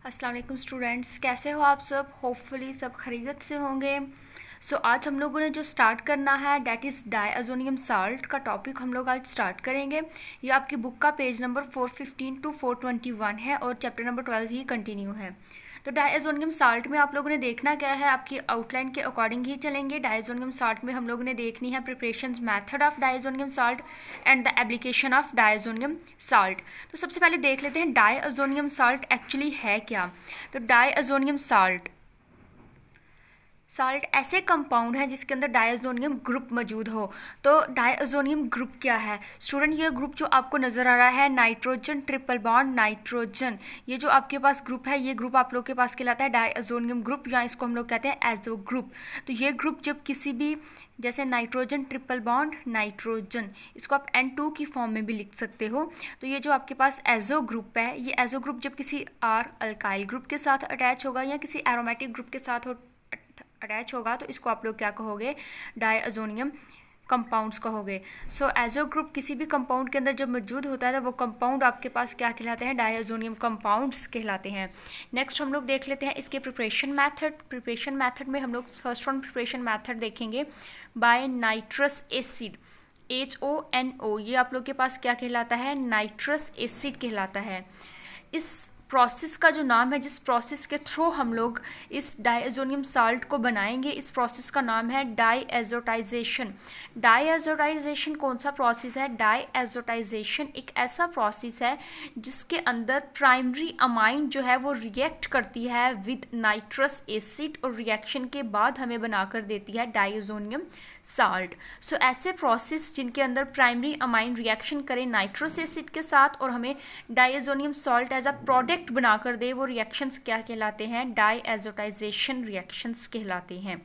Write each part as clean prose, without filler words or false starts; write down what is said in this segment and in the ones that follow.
अस्सलाम वालेकुम स्टूडेंट्स, कैसे हो आप सब। होपफुली सब खैरियत से होंगे। आज हम लोगों ने जो स्टार्ट करना है डैट इज़ डायज़ोनियम साल्ट का टॉपिक हम लोग आज स्टार्ट करेंगे। ये आपकी बुक का पेज नंबर 415 टू 421 है और चैप्टर नंबर 12 ही कंटिन्यू है। तो डायज़ोनियम साल्ट में आप लोगों ने देखना क्या है, आपकी आउटलाइन के अकॉर्डिंग ही चलेंगे। डायज़ोनियम साल्ट में हम लोगों ने देखनी है preparation method of diazonium salt and the application of diazonium salt. तो सबसे पहले देख लेते हैं डायज़ोनियम साल्ट एक्चुअली है क्या। तो डायज़ोनियम साल्ट ऐसे कंपाउंड हैं जिसके अंदर डायज़ोनियम ग्रुप मौजूद हो। तो डायज़ोनियम ग्रुप क्या है स्टूडेंट, ये ग्रुप जो आपको नज़र आ रहा है नाइट्रोजन ट्रिपल बॉन्ड नाइट्रोजन, ये जो आपके पास ग्रुप है ये ग्रुप आप लोग के पास कहलाता है डायज़ोनियम ग्रुप, या इसको हम लोग कहते हैं एजो ग्रुप। तो ये ग्रुप जब किसी भी जैसे नाइट्रोजन ट्रिपल बॉन्ड नाइट्रोजन, इसको आप N2 की फॉर्म में भी लिख सकते हो। तो ये जो आपके पास एजो ग्रुप है, ये एजो ग्रुप जब किसी आर अल्काइल ग्रुप के साथ अटैच होगा या किसी एरोमेटिक ग्रुप के साथ अटैच होगा तो इसको आप लोग क्या कहोगे, डायज़ोनियम कंपाउंड्स कहोगे। एजो ग्रुप किसी भी कंपाउंड के अंदर जब मौजूद होता है तो वो कंपाउंड आपके पास क्या कहलाते हैं, डायज़ोनियम कंपाउंड्स कहलाते हैं। नेक्स्ट हम लोग देख लेते हैं इसके प्रिपरेशन मेथड में हम लोग फर्स्ट वन प्रिपरेशन मेथड देखेंगे बाय नाइट्रस एसिड, HONO, ये आप लोग के पास क्या कहलाता है, नाइट्रस एसिड कहलाता है। इस प्रोसेस का जो नाम है, जिस प्रोसेस के थ्रू हम लोग इस डायज़ोनियम साल्ट को बनाएंगे, इस प्रोसेस का नाम है डायएज़ोटाइजेशन। डायएज़ोटाइजेशन कौन सा प्रोसेस है, डायएज़ोटाइजेशन एक ऐसा प्रोसेस है जिसके अंदर प्राइमरी अमाइन जो है वो रिएक्ट करती है विद नाइट्रस एसिड और रिएक्शन के बाद हमें बनाकर देती है डायज़ोनियम साल्ट। ऐसे प्रोसेस जिनके अंदर प्राइमरी अमाइन रिएक्शन करें नाइट्रस एसिड के साथ और हमें diazonium salt as a product बनाकर दे, वो रिएक्शंस क्या कहलाते हैं, डायएज़ोटाइजेशन रिएक्शंस कहलाते हैं।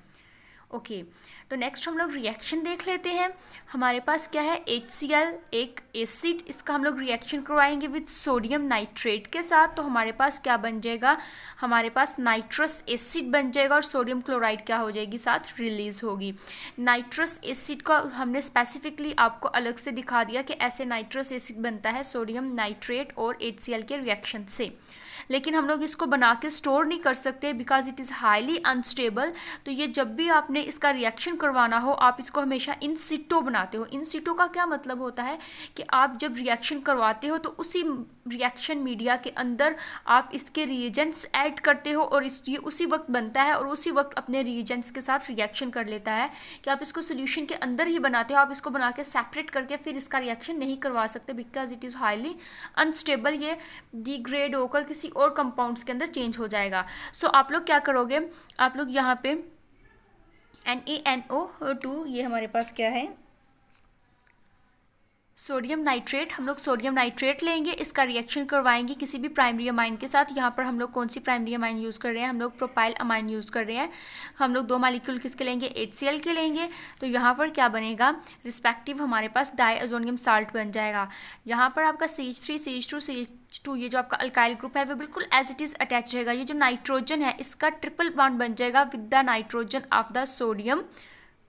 ओके, तो नेक्स्ट हम लोग रिएक्शन देख लेते हैं। हमारे पास क्या है, HCl एक एसिड, इसका हम लोग रिएक्शन करवाएंगे विद सोडियम नाइट्रेट के साथ। तो हमारे पास क्या बन जाएगा, हमारे पास नाइट्रस एसिड बन जाएगा और सोडियम क्लोराइड क्या हो जाएगी, साथ रिलीज होगी। नाइट्रस एसिड का हमने स्पेसिफिकली आपको अलग से दिखा दिया कि ऐसे नाइट्रस एसिड बनता है सोडियम नाइट्रेट और HCl के रिएक्शन से, लेकिन हम लोग इसको बना के स्टोर नहीं कर सकते because it is highly unstable. तो ये जब भी आपने इसका रिएक्शन करवाना हो आप इसको हमेशा इन सिटो बनाते हो। इन सिटो का क्या मतलब होता है कि आप जब रिएक्शन करवाते हो तो उसी रिएक्शन मीडिया के अंदर आप इसके रिएजेंट्स ऐड करते हो और ये उसी वक्त बनता है और उसी वक्त अपने रिएजेंट्स के साथ रिएक्शन कर लेता है, कि आप इसको सोल्यूशन के अंदर ही बनाते हो। आप इसको बना के सेपरेट करके फिर इसका रिएक्शन नहीं करवा सकते because it is highly unstable, ये डिग्रेड होकर किसी और कंपाउंड्स के अंदर चेंज हो जाएगा। आप लोग क्या करोगे, आप लोग यहाँ पे NaNO2, ये हमारे पास क्या है, सोडियम नाइट्रेट, हम लोग सोडियम नाइट्रेट लेंगे, इसका रिएक्शन करवाएंगे किसी भी प्राइमरी अमाइन के साथ। यहाँ पर हम लोग कौन सी प्राइमरी अमाइन यूज़ कर रहे हैं, हम लोग प्रोपाइल अमाइन यूज़ कर रहे हैं। हम लोग दो मालिक्यूल किसके लेंगे, HCl के लेंगे। तो यहाँ पर क्या बनेगा, रिस्पेक्टिव हमारे पास डायज़ोनियम साल्ट बन जाएगा। यहाँ पर आपका CH3 CH2 CH2 ये जो आपका अल्काइल ग्रुप है वो बिल्कुल एज इट इज़ अटैच रहेगा। ये जो नाइट्रोजन है इसका ट्रिपल बॉन्ड बन जाएगा with the nitrogen of the sodium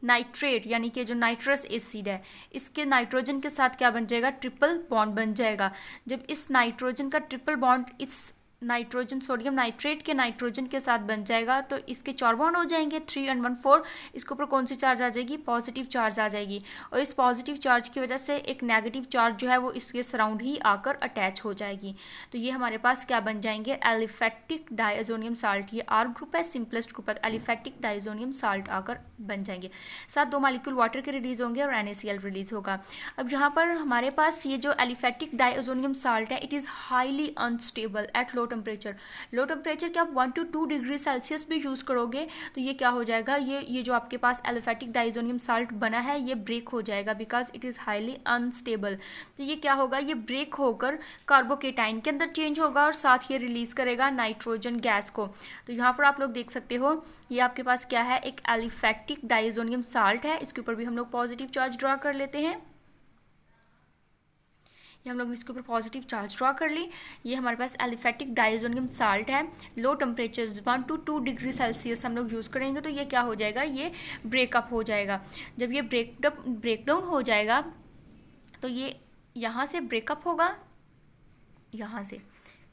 nitrate, यानी कि जो नाइट्रस एसिड है इसके नाइट्रोजन के साथ क्या बन जाएगा, ट्रिपल बॉन्ड बन जाएगा। जब इस नाइट्रोजन का ट्रिपल बॉन्ड इस नाइट्रोजन सोडियम नाइट्रेट के नाइट्रोजन के साथ बन जाएगा तो इसके 4 बॉन्ड हो जाएंगे 3 and 1 4। इसके ऊपर कौन सी चार्ज आ जाएगी, पॉजिटिव चार्ज आ जाएगी, और इस पॉजिटिव चार्ज की वजह से एक नेगेटिव चार्ज जो है वो इसके सराउंड ही आकर अटैच हो जाएगी। तो ये हमारे पास क्या बन जाएंगे, एलिफेटिक डायज़ोनियम साल्ट। ये R ग्रुप है, सिंपलेस्ट ग्रुप है, एलिफेटिक डायज़ोनियम साल्ट आकर बन जाएंगे। साथ 2 मालिक्यूल वाटर के रिलीज होंगे और NaCl रिलीज होगा। अब यहाँ पर हमारे पास ये जो एलिफेटिक डायज़ोनियम साल्ट है it is highly unstable at low temperature क्या आप 1 to 2 डिग्री सेल्सियस भी यूज़ करोगे तो ये क्या हो जाएगा, ये जो आपके पास एलिफेटिक डायज़ोनियम साल्ट बना है ये ब्रेक हो जाएगा because it is highly unstable. तो ये क्या होगा, ये ब्रेक होकर कार्बोकेटाइन के अंदर चेंज होगा और साथ ये रिलीज़ करेगा नाइट्रोजन गैस को। तो यहाँ पर आप लोग देख सकते हो ये आपके पास क्या है, एक एलिफेटिक डायज़ोनियम साल्ट है। इसके ऊपर भी हम लोग पॉजिटिव चार्ज ड्रॉ कर लेते हैं। ये हम लोग इसके ऊपर पॉजिटिव चार्ज ड्रॉ कर ली। ये हमारे पास एलिफेटिक डायज़ोनियम साल्ट है, low temperature 1 to 2 degree Celsius हम लोग यूज़ करेंगे तो ये क्या हो जाएगा, ये ब्रेकअप हो जाएगा। जब ये ब्रेकडाउन हो जाएगा तो ये यहाँ से ब्रेकअप होगा, यहाँ से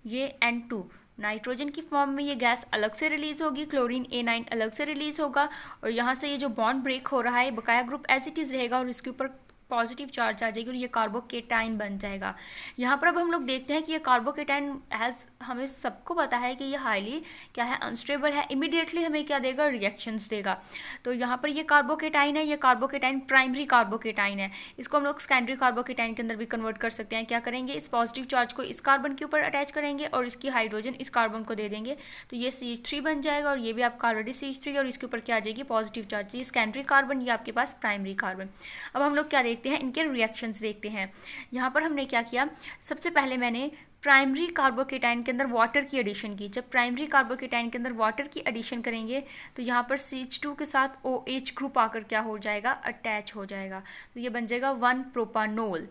ये N2 नाइट्रोजन की फॉर्म में ये गैस अलग से रिलीज होगी, क्लोरीन A9 अलग से रिलीज होगा, और यहाँ से ये जो बॉन्ड ब्रेक हो रहा है बकाया ग्रुप एज इट इज़ रहेगा और इसके ऊपर पॉजिटिव चार्ज आ जाएगी और ये कार्बोकेटाइन बन जाएगा। यहाँ पर अब हम लोग देखते हैं कि ये कार्बोकेटाइन एज हमें सबको पता है कि ये हाईली क्या है, अनस्टेबल है, इमीडिएटली हमें क्या देगा, रिएक्शंस देगा। तो यहाँ पर ये कार्बोकेटाइन है, ये कार्बोकेटाइन प्राइमरी कार्बोकेटाइन है, इसको हम लोग सेकेंडरी कार्बोकेटाइन के अंदर भी कन्वर्ट कर सकते हैं। क्या करेंगे, इस पॉजिटिव चार्ज को इस कार्बन के ऊपर अटैच करेंगे और इसकी हाइड्रोजन इस कार्बन को दे देंगे, तो ये CH3 बन जाएगा और ये भी आपका ऑलरेडी CH3 और इसके ऊपर क्या आ जाएगी, पॉजिटिव चार्ज। ये सेकेंडरी कार्बन, ये आपके पास प्राइमरी कार्बन। अब हम लोग क्या देखते हैं, इनके रिएक्शंस देखते हैं। यहाँ पर हमने क्या किया, सबसे पहले मैंने प्राइमरी कार्बोकेटाइन के अंदर वाटर की एडिशन की। जब प्राइमरी कार्बोकेटाइन के अंदर वाटर की एडिशन करेंगे तो यहाँ पर CH2 के साथ OH ग्रुप आकर क्या हो जाएगा, अटैच हो जाएगा, तो ये बन जाएगा 1 प्रोपानोल।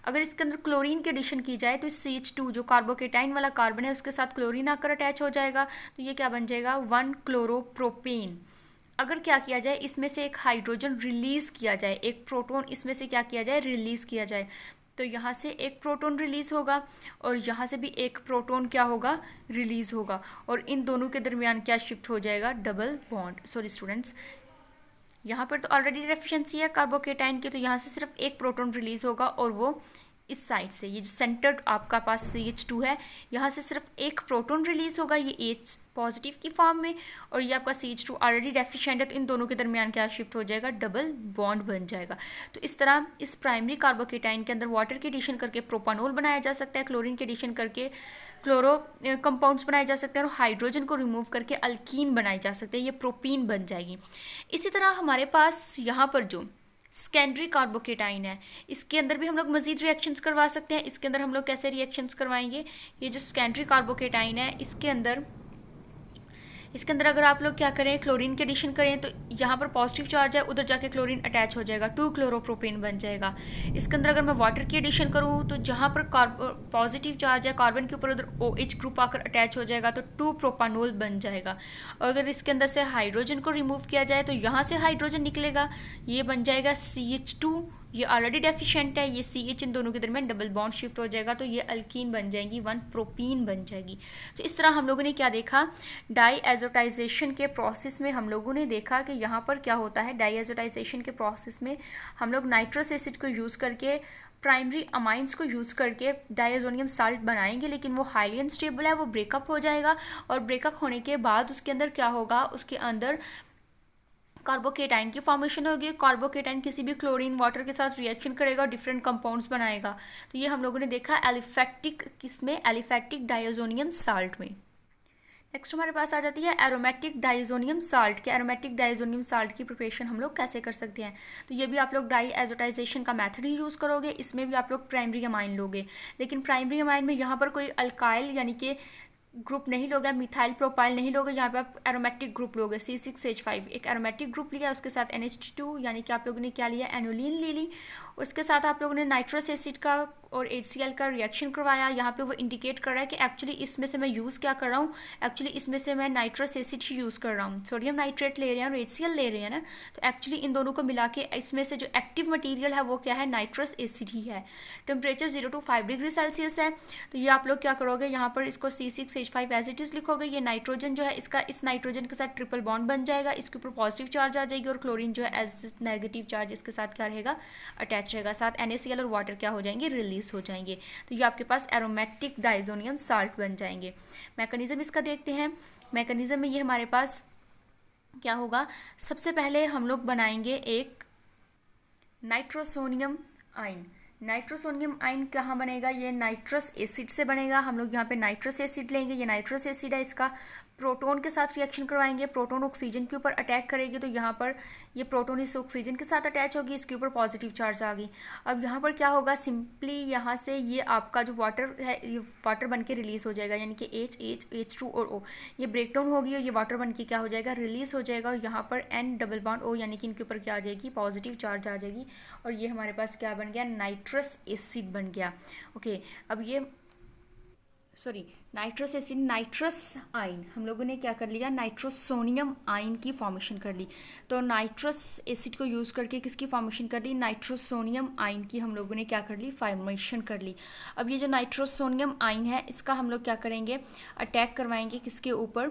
अगर इसके अंदर क्लोरीन की एडिशन की जाए तो CH2 जो कार्बोकेटाइन वाला कार्बन है उसके साथ क्लोरीन आकर अटैच हो जाएगा, तो ये क्या बन जाएगा, 1 क्लोरोप्रोपेन। अगर क्या किया जाए, इसमें से एक हाइड्रोजन रिलीज़ किया जाए, एक प्रोटॉन इसमें से क्या किया जाए, रिलीज़ किया जाए, तो यहाँ से एक प्रोटॉन रिलीज़ होगा और यहाँ से भी एक प्रोटॉन क्या होगा, रिलीज़ होगा, और इन दोनों के दरमियान क्या शिफ्ट हो जाएगा, डबल बॉन्ड। सॉरी स्टूडेंट्स, यहाँ पर तो ऑलरेडी डेफिशिएंसी है कार्बोकेटाइन की, तो यहाँ से सिर्फ एक प्रोटॉन रिलीज़ होगा और वो इस साइड से, ये जो सेंटर्ड आपका पास CH2 है, यहाँ से सिर्फ एक प्रोटॉन रिलीज होगा, ये H पॉजिटिव की फॉर्म में, और ये आपका CH2 ऑलरेडी डेफिशिएंट है, तो इन दोनों के दरमियान क्या शिफ्ट हो जाएगा, डबल बॉन्ड बन जाएगा। तो इस तरह इस प्राइमरी कार्बोकेटाइन के अंदर वाटर की एडिशन करके प्रोपानोल बनाया जा सकता है, क्लोरीन की एडिशन करके क्लोरो कंपाउंड्स बनाए जा सकते हैं, और हाइड्रोजन को रिमूव करके अल्कीन बनाए जा सकते हैं, ये प्रोपीन बन जाएगी। इसी तरह हमारे पास यहाँ पर जो सेकेंडरी कार्बोकेटाइन है, इसके अंदर भी हम लोग मजीद रिएक्शंस करवा सकते हैं। इसके अंदर हम लोग कैसे रिएक्शंस करवाएंगे, ये जो सेकेंडरी कार्बोकेटाइन है इसके अंदर अगर आप लोग क्या करें, क्लोरीन की एडिशन करें, तो यहाँ पर पॉजिटिव चार्ज है, उधर जाके क्लोरीन अटैच हो जाएगा, 2 क्लोरोप्रोपेन बन जाएगा। इसके अंदर अगर मैं वाटर की एडिशन करूँ तो जहाँ पर पॉजिटिव चार्ज है कार्बन के ऊपर, उधर OH ग्रुप आकर अटैच हो जाएगा, तो 2 प्रोपानोल बन जाएगा। और अगर इसके अंदर से हाइड्रोजन को रिमूव किया जाए तो यहाँ से हाइड्रोजन निकलेगा, ये बन जाएगा CH2, ये ऑलरेडी डेफिशिएंट है, ये CH इन दोनों के दरमियान डबल बॉन्ड शिफ्ट हो जाएगा, तो ये अल्कीन बन जाएगी, 1 प्रोपीन बन जाएगी। तो इस तरह हम लोगों ने क्या देखा, डाईएज़ोटाइजेशन के प्रोसेस में हम लोगों ने देखा कि यहाँ पर क्या होता है, डाईएज़ोटाइजेशन के प्रोसेस में हम लोग नाइट्रस एसिड को यूज़ करके, प्राइमरी अमाइंस को यूज़ करके डायज़ोनियम साल्ट बनाएंगे, लेकिन वो हाईली अनस्टेबल है, वो ब्रेकअप हो जाएगा, और ब्रेकअप होने के बाद उसके अंदर क्या होगा, उसके अंदर कार्बोकेटाइन की फॉर्मेशन होगी। कार्बोकेटाइन किसी भी क्लोरीन वाटर के साथ रिएक्शन करेगा और डिफरेंट कंपाउंड्स बनाएगा। तो ये हम लोगों ने देखा एलिफैटिक, किसमें, एलिफैटिक डायज़ोनियम साल्ट में। नेक्स्ट हमारे पास आ जाती है एरोमेटिक डायज़ोनियम साल्ट के। एरोमेटिक डायज़ोनियम साल्ट की प्रिपरेशन हम लोग कैसे कर सकते हैं, तो ये भी आप लोग डाईएज़ोटाइजेशन का मेथड ही यूज़ करोगे, इसमें भी आप लोग प्राइमरी अमाइन लोगे, लेकिन प्राइमरी अमाइन में यहाँ पर कोई अल्काइल यानी कि ग्रुप नहीं लोगे, मिथाइल प्रोपाइल नहीं लोगे, यहाँ पे आप एरोमेटिक ग्रुप लोगे, C6H5 एक एरोमेटिक ग्रुप लिया, उसके साथ NH2 यानी कि आप लोगों ने क्या लिया, एनोलिन ले ली, उसके साथ आप लोगों ने नाइट्रस एसिड का और HCl का रिएक्शन करवाया। यहाँ पे वो इंडिकेट कर रहा है कि एक्चुअली इसमें से मैं यूज़ क्या कर रहा हूँ, एक्चुअली इसमें से मैं नाइट्रस एसिड ही यूज़ कर रहा हूँ, सोडियम नाइट्रेट ले रहे हैं और HCl ले रहे हैं ना, तो एक्चुअली इन दोनों को मिला के इसमें से जो एक्टिव मटीरियल है वो क्या है, नाइट्रस एसिड ही है। टेम्परेचर 0 to 5 डिग्री सेल्सियस है, तो ये आप लोग क्या करोगे, यहाँ पर इसको C6H5 एज इट इज़ लिखोगे, ये नाइट्रोजन जो है इसका इस नाइट्रोजन के साथ ट्रिपल बॉन्ड बन जाएगा, इसके ऊपर पॉजिटिव चार्ज आ जाएगी, और क्लोरीन जो है एज नेगेटिव चार्ज इसके साथ क्या रहेगा, अटैच रहेगा, साथ NaCl और वाटर क्या हो जाएंगे, रिलीज हो जाएंगे, तो ये आपके पास एरोमेटिक डायज़ोनियम साल्ट बन जाएंगे। मैकेनिज्म इसका देखते हैं। मैकेनिज्म में ये हमारे पास क्या होगा, सबसे पहले हम लोग बनाएंगे एक नाइट्रोसोनियम आयन। नाइट्रोसोनियम आयन कहाँ बनेगा, ये नाइट्रस एसिड से बनेगा। हम लोग यहाँ पे नाइट्रस एसिड लेंगे, ये नाइट्रस एसिड है, इसका प्रोटॉन के साथ रिएक्शन करवाएंगे, प्रोटॉन ऑक्सीजन के ऊपर अटैक करेगी, तो यहाँ पर ये प्रोटॉन इस ऑक्सीजन के साथ अटैच होगी, इसके ऊपर पॉजिटिव चार्ज आ गई। अब यहाँ पर क्या होगा, सिंपली यहाँ से ये आपका जो वाटर है ये वाटर बन के रिलीज हो जाएगा, यानी कि H2 और O ये ब्रेक डाउन होगी और ये वाटर बन के क्या हो जाएगा, रिलीज हो जाएगा, और यहाँ पर N डबल बॉन्ड O यानी कि इनके ऊपर क्या आ जाएगी, पॉजिटिव चार्ज आ जाएगी, और ये हमारे पास क्या बन गया, नाइट्रस एसिड बन गया। ओके, अब ये नाइट्रस एसिड, नाइट्रस आयन, हम लोगों ने क्या कर लिया, नाइट्रोसोनियम आयन की फॉर्मेशन कर ली। तो नाइट्रस एसिड को यूज़ करके किसकी फॉर्मेशन कर ली, नाइट्रोसोनियम आयन की हम लोगों ने क्या कर ली, फॉर्मेशन कर ली। अब ये जो नाइट्रोसोनियम आयन है इसका हम लोग क्या करेंगे, अटैक करवाएंगे किसके ऊपर,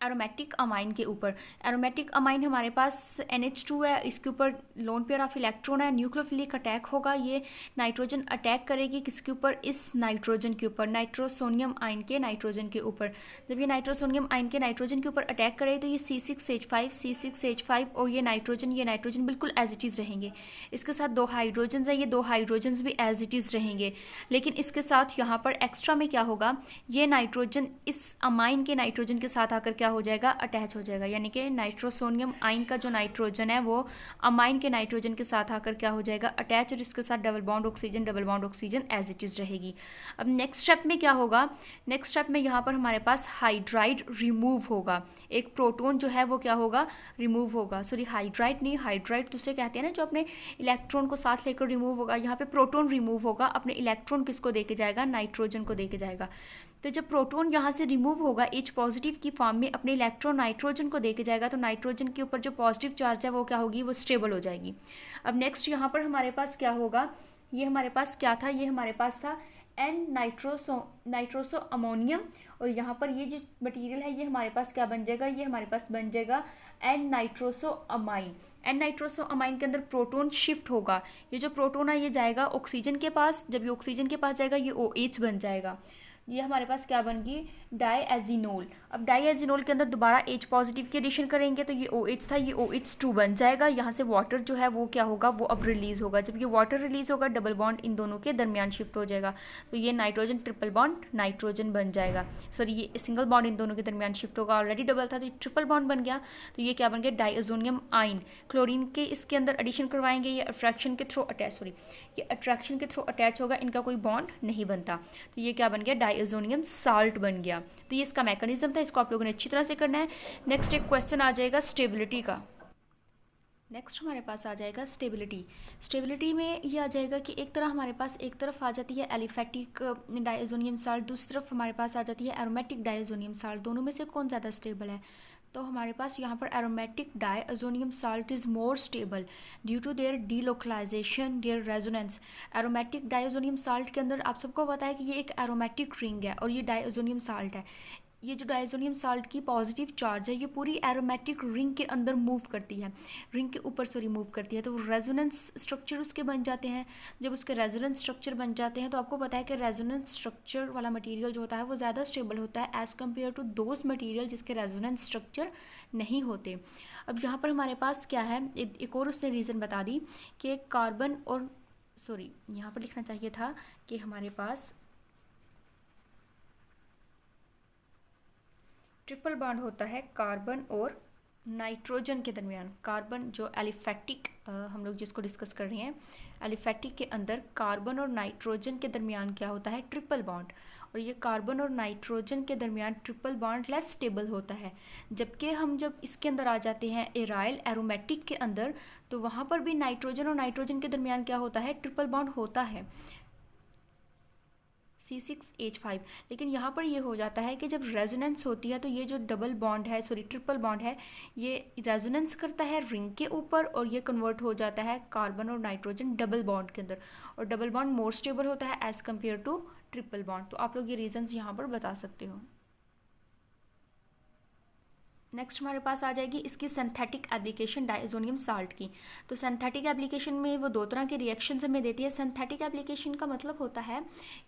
एरोमेटिक अमाइन के ऊपर। एरोमेटिक अमाइन हमारे पास NH2 है, इसके ऊपर लोन पेयर ऑफ इलेक्ट्रॉन है, न्यूक्लियोफिलिक अटैक होगा, ये नाइट्रोजन अटैक करेगी किसके ऊपर, इस नाइट्रोजन के ऊपर, नाइट्रोसोनियम आयन के नाइट्रोजन के ऊपर। जब ये नाइट्रोसोनियम आयन के नाइट्रोजन के ऊपर अटैक करे तो ये C6H5 और ये नाइट्रोजन बिल्कुल एज इट इज़ रहेंगे। इसके साथ दो हाइड्रोजन है, ये दो हाइड्रोजन्स भी एज इट इज़ रहेंगे, लेकिन इसके साथ यहाँ पर एक्स्ट्रा में क्या होगा, ये नाइट्रोजन इस अमाइन के नाइट्रोजन के साथ आकर क्या हो जाएगा, अटैच हो जाएगा। यानी कि नाइट्रोसोनियम आयन का जो नाइट्रोजन है वो अमाइन के नाइट्रोजन के साथ आकर क्या हो जाएगा, अटैच, और इसके साथ double bond oxygen as it is रहेगी। अब नेक्स्ट स्टेप में क्या होगा, नेक्स्ट स्टेप में यहाँ पर हमारे पास हाइड्राइड रिमूव होगा, एक प्रोटोन जो है वो क्या होगा, रिमूव होगा। सॉरी, हाइड्राइड नहीं, हाइड्राइड तो उसे कहते हैं ना जो अपने इलेक्ट्रॉन को साथ लेकर रिमूव होगा, यहाँ पे प्रोटोन रिमूव होगा, अपने इलेक्ट्रॉन किसको देके जाएगा, नाइट्रोजन को देके जाएगा। तो जब प्रोटॉन यहाँ से रिमूव होगा H पॉजिटिव की फॉर्म में, अपने इलेक्ट्रॉन नाइट्रोजन को देके जाएगा, तो नाइट्रोजन के ऊपर जो पॉजिटिव चार्ज है वो क्या होगी, वो स्टेबल हो जाएगी। अब नेक्स्ट यहाँ पर हमारे पास क्या होगा, ये हमारे पास क्या था, ये हमारे पास था N नाइट्रोसो अमोनियम, और यहाँ पर ये जो मटेरियल है ये हमारे पास क्या बन जाएगा, ये हमारे पास बन जाएगा N nitroso amine. N nitroso amine के अंदर प्रोटॉन शिफ्ट होगा, ये जो प्रोटॉन है ये जाएगा ऑक्सीजन के पास, जब ये ऑक्सीजन के पास जाएगा ये OH बन जाएगा, ये हमारे पास क्या बन गई, डाईएजिनोल। अब डाईएजिनोल के अंदर दोबारा H पॉजिटिव की एडिशन करेंगे तो ये OH था, ये OH2 बन जाएगा, यहाँ से वाटर जो है वो क्या होगा, वो अब रिलीज़ होगा। जब ये वाटर रिलीज़ होगा डबल बॉन्ड इन दोनों के दरमियान शिफ्ट हो जाएगा, तो ये नाइट्रोजन ट्रिपल बॉन्ड नाइट्रोजन बन जाएगा। सॉरी, ये सिंगल बॉन्ड इन दोनों के दरमियान शिफ्ट होगा, ऑलरेडी डबल था तो ये ट्रिपल बॉन्ड बन गया, तो ये क्या बन गया, डाईएजोनियम आइन। क्लोरीन के इसके अंदर एडिशन करवाएंगे, ये अट्रैक्शन के थ्रू अटैच होगा, इनका कोई बॉन्ड नहीं बनता, तो ये क्या बन गया, डाईएजोनियम साल्ट बन गया। तो ये इसका मैकेनिज्म था, इसको आप लोगों ने अच्छी तरह से करना है। नेक्स्ट एक क्वेश्चन आ जाएगा स्टेबिलिटी का। नेक्स्ट हमारे पास आ जाएगा स्टेबिलिटी में ये आ जाएगा कि एक तरह हमारे पास एक तरफ आ जाती है एलिफेटिक डायज़ोनियम साल्ट, दूसरी तरफ हमारे पास आ जाती है एरोमेटिक डायज़ोनियम साल्ट। दोनों में से कौन ज़्यादा स्टेबल है, तो हमारे पास यहाँ पर aromatic diazonium salt is more stable due to their delocalisation, their resonance. Aromatic diazonium salt के अंदर आप सबको पता है कि ये एक एरोमेटिक रिंग है और ये डायज़ोनियम साल्ट है। ये जो डायज़ोनियम साल्ट की पॉजिटिव चार्ज है ये पूरी एरोमेटिक रिंग के अंदर मूव करती है, रिंग के ऊपर मूव करती है, तो रेजोनेंस स्ट्रक्चर उसके बन जाते हैं। जब उसके रेजोनेंस स्ट्रक्चर बन जाते हैं तो आपको पता है कि रेजोनेंस स्ट्रक्चर वाला मटेरियल जो होता है वो ज़्यादा स्टेबल होता है as compare to those material जिसके रेजोनेंस स्ट्रक्चर नहीं होते। अब यहाँ पर हमारे पास क्या है, एक और उसने रीज़न बता दी कि कार्बन और सॉरी यहाँ पर लिखना चाहिए था कि हमारे पास ट्रिपल बॉन्ड होता है कार्बन और नाइट्रोजन के दरमियान। कार्बन जो एलिफेटिक हम लोग जिसको डिस्कस कर रहे हैं, एलिफेटिक के अंदर कार्बन और नाइट्रोजन के दरमियान क्या होता है, ट्रिपल बॉन्ड, और ये कार्बन और नाइट्रोजन के दरमियान ट्रिपल बॉन्ड लेस स्टेबल होता है। जबकि हम जब इसके अंदर आ जाते हैं एराइल एरोमेटिक के अंदर, तो वहाँ पर भी नाइट्रोजन और नाइट्रोजन के दरमियान क्या होता है, ट्रिपल बॉन्ड होता है, C6H5। लेकिन यहाँ पर ये हो जाता है कि जब रेजोनेंस होती है तो ये जो डबल बॉन्ड है, सॉरी ट्रिपल बॉन्ड है, ये रेजोनेंस करता है रिंग के ऊपर और ये कन्वर्ट हो जाता है कार्बन और नाइट्रोजन डबल बॉन्ड के अंदर, और डबल बॉन्ड मोर स्टेबल होता है as compare to triple bond. तो आप लोग ये रीजंस यहाँ पर बता सकते हो। नेक्स्ट हमारे पास आ जाएगी इसकी सिंथेटिक एप्लीकेशन डायज़ोनियम साल्ट की। तो सिंथेटिक एप्लीकेशन में वो दो तरह के रिएक्शंस हमें देती है। सिंथेटिक एप्लीकेशन का मतलब होता है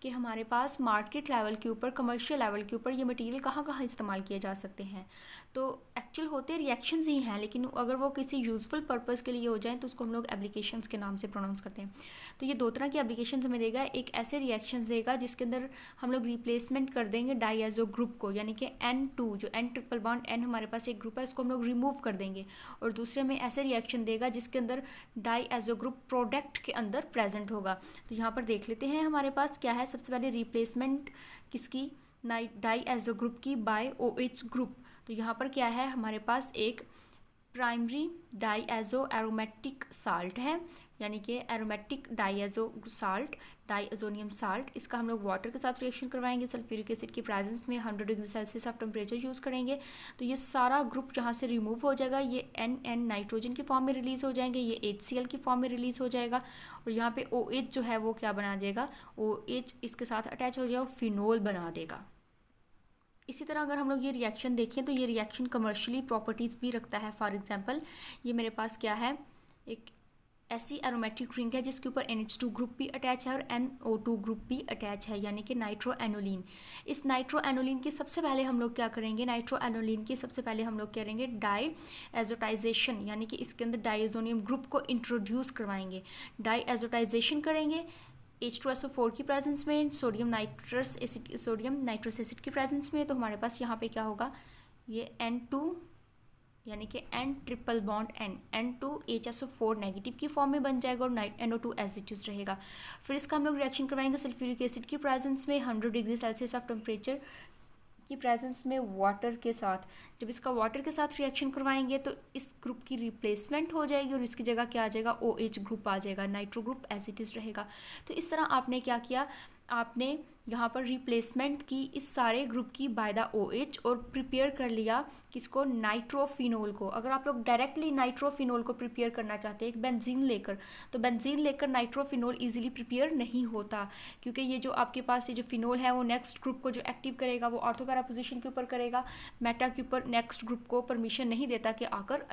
कि हमारे पास मार्केट लेवल के ऊपर, कमर्शियल लेवल के ऊपर ये मटेरियल कहाँ कहाँ इस्तेमाल किए जा सकते हैं। तो एक्चुअल होते रिएक्शंस ही हैं, लेकिन अगर वो किसी यूज़फुल पर्पज़ के लिए हो जाएँ तो उसको हम लोग एप्लीकेशंस के नाम से प्रोनाउंस करते हैं। तो ये दो तरह की एप्लीकेशंस हमें देगा। एक ऐसे रिएक्शन देगा जिसके अंदर हम लोग रिप्लेसमेंट कर देंगे डाईएजो ग्रुप को, यानी कि N2 जो N ट्रिपल बॉन्ड N हमारे पास एक ग्रुप है इसको हम लोग रिमूव कर देंगे, और दूसरे में ऐसे रिएक्शन देगा जिसके अंदर डाईएजो ग्रुप प्रोडक्ट के अंदर प्रेजेंट होगा। तो यहाँ पर देख लेते हैं हमारे पास क्या है। सबसे पहले रिप्लेसमेंट किसकी, डाईएजो ग्रुप की बाय OH ग्रुप। तो यहाँ पर क्या है, हमारे पास एक प्राइमरी डाईएजो एरोमेटिक साल्ट है, यानी कि एरोमेटिक डाइअज़ोनियम साल्ट, इसका हम लोग वाटर के साथ रिएक्शन करवाएंगे, सल्फ्यूरिक एसिड की प्रेजेंस में 100 degree Celsius of temperature use करेंगे। तो ये सारा ग्रुप जहाँ से रिमूव हो जाएगा, ये NN नाइट्रोजन की फॉर्म में रिलीज़ हो जाएंगे, ये HCl की फॉर्म में रिलीज़ हो जाएगा, और यहाँ पे OH जो है वो क्या बना देगा, OH इसके साथ अटैच हो जाएगा, फिनोल बना देगा। इसी तरह अगर हम लोग ये रिएक्शन देखें तो ये रिएक्शन कमर्शियली प्रॉपर्टीज़ भी रखता है। फॉर एग्जांपल ये मेरे पास क्या है, एक ऐसी एरोमेटिक रिंग है जिसके ऊपर NH2 ग्रुप भी अटैच है और NO2 ग्रुप भी अटैच है, यानी कि नाइट्रोएनोलिन। इस नाइट्रोएनोलिन की सबसे पहले हम लोग क्या करेंगे, नाइट्रोएनोलिन की सबसे पहले हम लोग करेंगे डाईएजोटाइजेशन, यानी कि इसके अंदर डाइअज़ोनियम ग्रुप को इंट्रोड्यूस करवाएंगे। डाईएजोटाइजेशन करेंगे H2SO4 की प्रेजेंस में, सोडियम नाइट्रस एसिड की प्रेजेंस में। तो हमारे पास यहाँ पे क्या होगा, ये N2 यानी कि N triple bond N2 HSO4 negative की फॉर्म में बन जाएगा और NO2 एज इट इज रहेगा। फिर इसका हम लोग रिएक्शन करवाएंगे सल्फ्यूरिक एसिड की प्रेजेंस में 100 डिग्री सेल्सियस ऑफ टेम्परेचर की प्रेजेंस में वाटर के साथ। जब इसका वाटर के साथ रिएक्शन करवाएंगे तो इस ग्रुप की रिप्लेसमेंट हो जाएगी और इसकी जगह क्या आ जाएगा, OH ग्रुप आ जाएगा, nitro group as it is रहेगा। तो इस तरह आपने क्या किया, आपने यहाँ पर रिप्लेसमेंट की इस सारे ग्रुप की बाय द OH और प्रिपेयर कर लिया किसको, नाइट्रोफिनोल को। अगर आप लोग डायरेक्टली नाइट्रोफिनोल को प्रिपेयर करना चाहते हैं एक बेंजीन लेकर, तो बेंजीन लेकर नाइट्रोफिनोल इजीली प्रिपेयर नहीं होता, क्योंकि ये जो आपके पास ये जो फिनोल है वो नेक्स्ट ग्रुप को जो एक्टिव करेगा वो ऑर्थो पैरा पोजीशन के ऊपर करेगा, मेटा के ऊपर नेक्स्ट ग्रुप को परमिशन नहीं देता कि आकर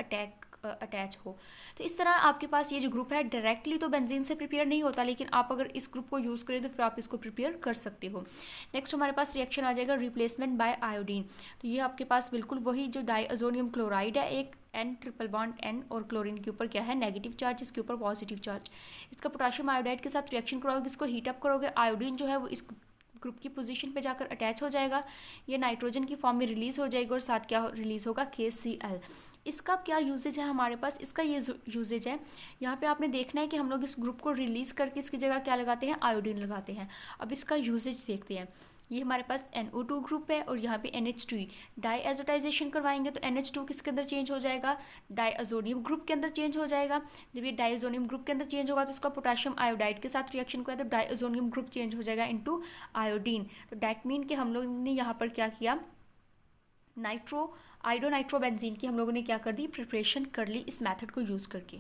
अटैच हो। तो इस तरह आपके पास ये जो ग्रुप है डायरेक्टली तो बेंजीन से प्रिपेयर नहीं होता, लेकिन आप अगर इस ग्रुप को यूज़ करें तो फिर आप इसको प्रिपेयर कर सकते हो। नेक्स्ट हमारे पास रिएक्शन आ जाएगा रिप्लेसमेंट बाय आयोडीन। तो ये आपके पास बिल्कुल वही जो डाइअज़ोनियम क्लोराइड है, एक N ट्रिपल बॉन्ड N और क्लोरीन के ऊपर क्या है, नेगेटिव चार्ज, इसके ऊपर पॉजिटिव चार्ज। इसका पोटाशियम आयोडाइड के साथ रिएक्शन कराओगे, इसको हीट अप करोगे, आयोडीन जो है वो इस ग्रुप की पोजीशन पे जाकर अटैच हो जाएगा, ये नाइट्रोजन की फॉर्म में रिलीज़ हो जाएगा और साथ क्या रिलीज़ होगा, KCl। इसका क्या यूजेज है हमारे पास, इसका ये यूजेज है, यहाँ पे आपने देखना है कि हम लोग इस ग्रुप को रिलीज़ करके इसकी जगह क्या लगाते हैं, आयोडीन लगाते हैं। अब इसका यूजेज देखते हैं। ये हमारे पास NO2 ग्रुप है और यहाँ पे NH2, डाईएजोटाइजेशन करवाएंगे तो NH2 किसके अंदर चेंज हो जाएगा, डाइअज़ोनियम ग्रुप के अंदर चेंज हो जाएगा। जब ये डाइअज़ोनियम ग्रुप के अंदर चेंज होगा तो इसका पोटाशियम आयोडाइड के साथ रिएक्शन किया तो डाइअज़ोनियम ग्रुप चेंज हो जाएगा इनटू आयोडीन। तो डैट मीन कि हम लोग ने यहाँ पर क्या किया, आयोडोनाइट्रोबेंजीन की हम लोगों ने क्या कर दी, प्रिपरेशन कर ली इस मेथड को यूज़ करके।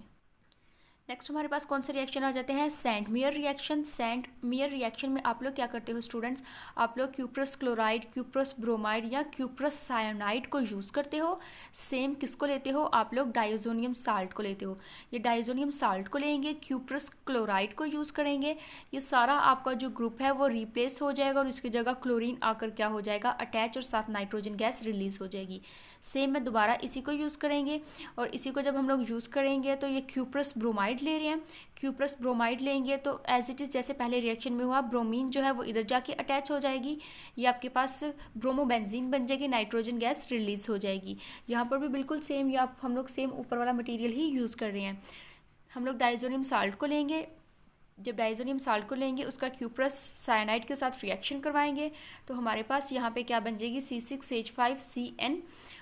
नेक्स्ट हमारे पास कौन से रिएक्शन आ जाते हैं, सैंडमियर रिएक्शन। सैंडमियर रिएक्शन में आप लोग क्या करते हो स्टूडेंट्स, आप लोग क्यूप्रस क्लोराइड, क्यूप्रस ब्रोमाइड या क्यूप्रस साइनाइड को यूज़ करते हो। सेम किसको लेते हो, आप लोग डाइअज़ोनियम साल्ट को लेते हो। ये डाइअज़ोनियम साल्ट को लेंगे, क्यूप्रस क्लोराइड को यूज़ करेंगे, ये सारा आपका जो ग्रुप है वो रिप्लेस हो जाएगा और इसकी जगह क्लोरीन आकर क्या हो जाएगा, अटैच, और साथ नाइट्रोजन गैस रिलीज़ हो जाएगी। सेम में दोबारा इसी को यूज़ करेंगे और इसी को जब हम लोग यूज़ करेंगे तो ये क्यूप्रस ब्रोमाइड ले रहे हैं, क्यूप्रस ब्रोमाइड लेंगे तो एज इट इज़ जैसे पहले रिएक्शन में हुआ, ब्रोमीन जो है वो इधर जाके अटैच हो जाएगी, ये आपके पास ब्रोमोबेंजीन बन जाएगी, नाइट्रोजन गैस रिलीज़ हो जाएगी। यहाँ पर भी बिल्कुल सेम, या हम लोग सेम ऊपर वाला मटीरियल ही यूज़ कर रहे हैं। हम लोग डाइअज़ोनियम साल्ट को लेंगे, जब डाइअज़ोनियम साल्ट को लेंगे उसका क्यूप्रस साइनाइड के साथ रिएक्शन करवाएंगे तो हमारे पास यहाँ पे क्या बन जाएगी, C6H5CN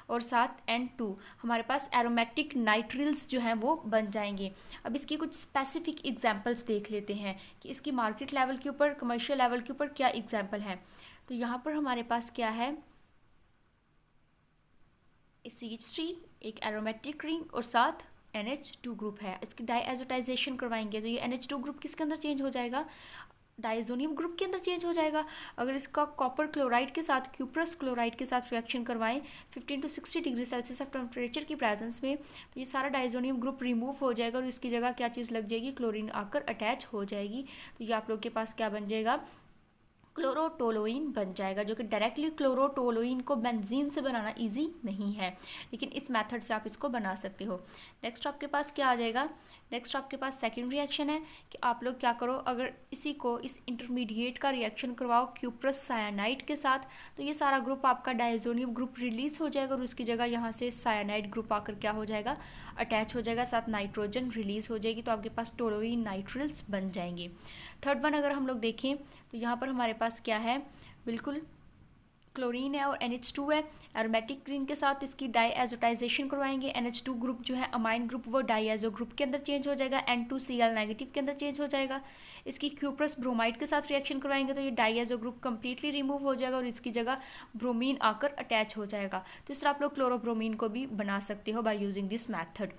और साथ N2, हमारे पास एरोमेटिक नाइट्रिल्स जो हैं वो बन जाएंगे। अब इसकी कुछ स्पेसिफिक एग्जांपल्स देख लेते हैं कि इसकी मार्केट लेवल के ऊपर, कमर्शियल लेवल के ऊपर क्या एग्जांपल है। तो यहाँ पर हमारे पास क्या है, CH3 एक एरोमेटिक रिंग और साथ NH2 ग्रुप है, इसकी डाईएजोटाइजेशन करवाएंगे तो ये NH2 ग्रुप किसके अंदर चेंज हो जाएगा, डाइअज़ोनियम ग्रुप के अंदर चेंज हो जाएगा। अगर इसका कॉपर क्लोराइड के साथ, क्यूप्रस क्लोराइड के साथ रिएक्शन करवाएं 15 to 60 degree Celsius of temperature की प्रेजेंस में, तो ये सारा डाइअज़ोनियम ग्रुप रिमूव हो जाएगा और इसकी जगह क्या चीज़ लग जाएगी, क्लोरीन आकर अटैच हो जाएगी। तो ये आप लोग के पास क्या बन जाएगा, क्लोरोटोलोइन बन जाएगा, जो कि डायरेक्टली क्लोरोटोलोइन को बेंजीन से बनाना इजी नहीं है, लेकिन इस मेथड से आप इसको बना सकते हो। नेक्स्ट आपके पास क्या आ जाएगा, नेक्स्ट आपके पास सेकंड रिएक्शन है कि आप लोग क्या करो, अगर इसी को, इस इंटरमीडिएट का रिएक्शन करवाओ क्यूप्रस साइनाइड के साथ, तो ये सारा ग्रुप आपका डाइअज़ोनियम ग्रुप रिलीज़ हो जाएगा और उसकी जगह यहाँ से साइनाइड ग्रुप आकर क्या हो जाएगा, अटैच हो जाएगा, साथ नाइट्रोजन रिलीज़ हो जाएगी, तो आपके पास टोलोइन नाइट्रिल्स बन जाएंगे। थर्ड वन अगर हम लोग देखें तो यहाँ पर हमारे पास क्या है, बिल्कुल क्लोरीन है और NH2 है। एरोमेटिक रिंग के साथ इसकी डाईएजोटाइजेशन करवाएंगे। NH2 ग्रुप जो है अमाइन ग्रुप वो डाईएजो ग्रुप के अंदर चेंज हो जाएगा, N2Cl नेगेटिव के अंदर चेंज हो जाएगा। इसकी क्यूप्रस ब्रोमाइड के साथ रिएक्शन करवाएंगे तो ये डाईएजो ग्रुप कंप्लीटली रिमूव हो जाएगा और इसकी जगह ब्रोमीन आकर अटैच हो जाएगा। तो इस तरह आप लोग क्लोरोब्रोमीन को भी बना सकते हो by using this method.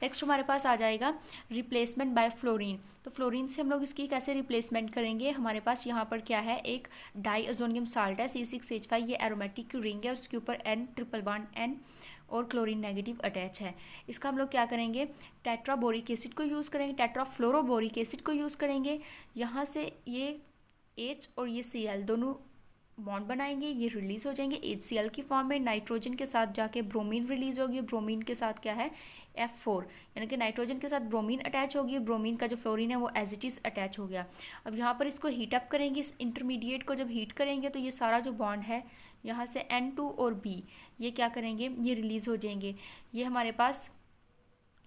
Next हमारे पास आ जाएगा रिप्लेसमेंट बाय फ्लोरीन। तो फ्लोरीन से हम लोग इसकी कैसे रिप्लेसमेंट करेंगे। हमारे पास यहाँ पर क्या है, एक डाईअजोनियम साल्ट है C6H5, ये एरोमेटिक रिंग है, उसके ऊपर N ट्रिपल बॉन्ड N और क्लोरीन नेगेटिव अटैच है। इसका हम लोग क्या करेंगे, टेट्राबोरिक एसिड को यूज़ करेंगे, टेट्राफ्लोरोबोरिक एसिड को यूज़ करेंगे। यहाँ से ये H और ये Cl दोनों बॉन्ड बनाएंगे, ये रिलीज़ हो जाएंगे HCl की फॉर्म में। नाइट्रोजन के साथ जाके ब्रोमीन रिलीज़ होगी, ब्रोमीन के साथ क्या है F4, यानी कि नाइट्रोजन के साथ ब्रोमीन अटैच होगी, ब्रोमीन का जो फ्लोरीन है वो एज इट इज़ अटैच हो गया। अब यहाँ पर इसको हीट अप करेंगे, इस इंटरमीडिएट को जब हीट करेंगे तो ये सारा जो बॉन्ड है यहाँ से N2 और B ये क्या करेंगे, ये रिलीज़ हो जाएंगे। ये हमारे पास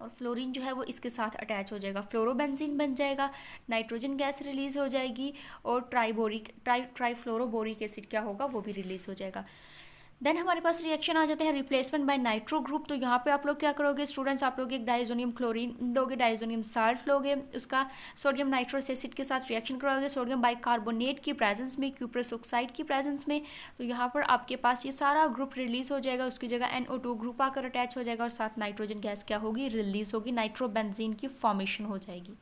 और फ्लोरीन जो है वो इसके साथ अटैच हो जाएगा, फ्लोरोबेंजीन बन जाएगा, नाइट्रोजन गैस रिलीज़ हो जाएगी और ट्राईफ्लोरोबोरिक एसिड क्या होगा वो भी रिलीज़ हो जाएगा। देन हमारे पास रिएक्शन आ जाता है रिप्लेसमेंट बाय नाइट्रो ग्रुप। तो यहाँ पे आप लोग क्या करोगे स्टूडेंट्स, आप लोग एक डाइजोनियम क्लोरीन लोगे, डाइजोनियम साल्ट लोगे, उसका सोडियम नाइट्रोस एसिड के साथ रिएक्शन कराओगे सोडियम बाइकार्बोनेट की प्रेजेंस में, क्यूप्रस ऑक्साइड की प्रेजेंस में। तो यहाँ पर आपके पास ये सारा ग्रुप रिलीज हो जाएगा, उसकी जगह NO2 ग्रुप आकर अटैच हो जाएगा और साथ नाइट्रोजन गैस क्या होगी, रिलीज होगी, नाइट्रोबेंजीन की फॉर्मेशन हो जाएगी।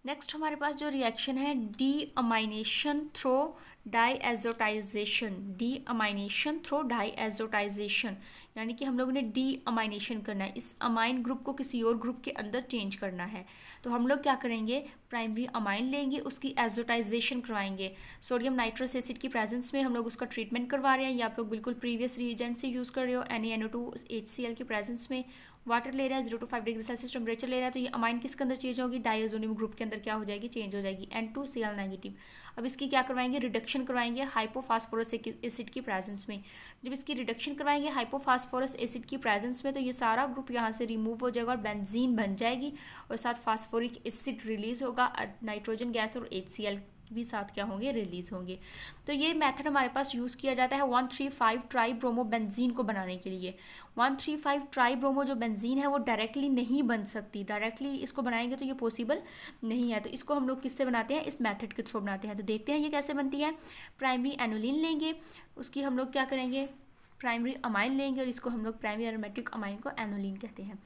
नेक्स्ट हमारे पास जो रिएक्शन है डीअमाइनेशन थ्रो डाईएजोटाइजेशन, डीअमाइनेशन थ्रो डाईएजोटाइजेशन, यानी कि हम लोगों ने डीअमाइनेशन करना है, इस अमाइन ग्रुप को किसी और ग्रुप के अंदर चेंज करना है। तो हम लोग क्या करेंगे, प्राइमरी अमाइन लेंगे, उसकी एजोटाइजेशन करवाएंगे सोडियम नाइट्रस एसिड की प्रेजेंस में, हम लोग उसका ट्रीटमेंट करवा रहे हैं। ये आप लोग बिल्कुल प्रीवियस रिएजेंट से यूज़ कर रहे हो, NaNO2 HCl की प्रेजेंस में वाटर ले रहा है, 0 to 5 डिग्री सेल्सियस टेम्परेचर ले रहा है। तो ये अमाइन किसके अंदर चेंज होगी, डाइअजोनियम ग्रुप के अंदर क्या हो जाएगी, चेंज हो जाएगी, N2Cl नेगेटिव। अब इसकी क्या करवाएंगे, रिडक्शन करवाएंगे हाइपोफास्फोरस एसिड की प्रेजेंस में। जब इसकी रिडक्शन करवाएंगे हाइपोफास्फोरस एसिड की प्रेजेंस में तो ये सारा ग्रुप यहाँ से रिमूव हो जाएगा और बेंजीन बन जाएगी और साथ फास्फोरिक एसिड रिलीज होगा, नाइट्रोजन गैस और HCl भी साथ क्या होंगे, रिलीज होंगे। तो ये मेथड हमारे पास यूज़ किया जाता है 1,3,5 ट्राई ब्रोमो बेंजीन को बनाने के लिए। 1,3,5 ट्राई ब्रोमो जो बेंजीन है वो डायरेक्टली नहीं बन सकती, डायरेक्टली इसको बनाएंगे तो ये पॉसिबल नहीं है। तो इसको हम लोग किससे बनाते हैं, इस मेथड के थ्रू बनाते हैं। तो देखते हैं ये कैसे बनती है। प्राइमरी एनोलिन लेंगे, उसकी हम लोग क्या करेंगे, प्राइमरी अमाइन लेंगे और इसको हम लोग प्राइमरी एरोमेटिक अमाइन को एनोलिन कहते हैं।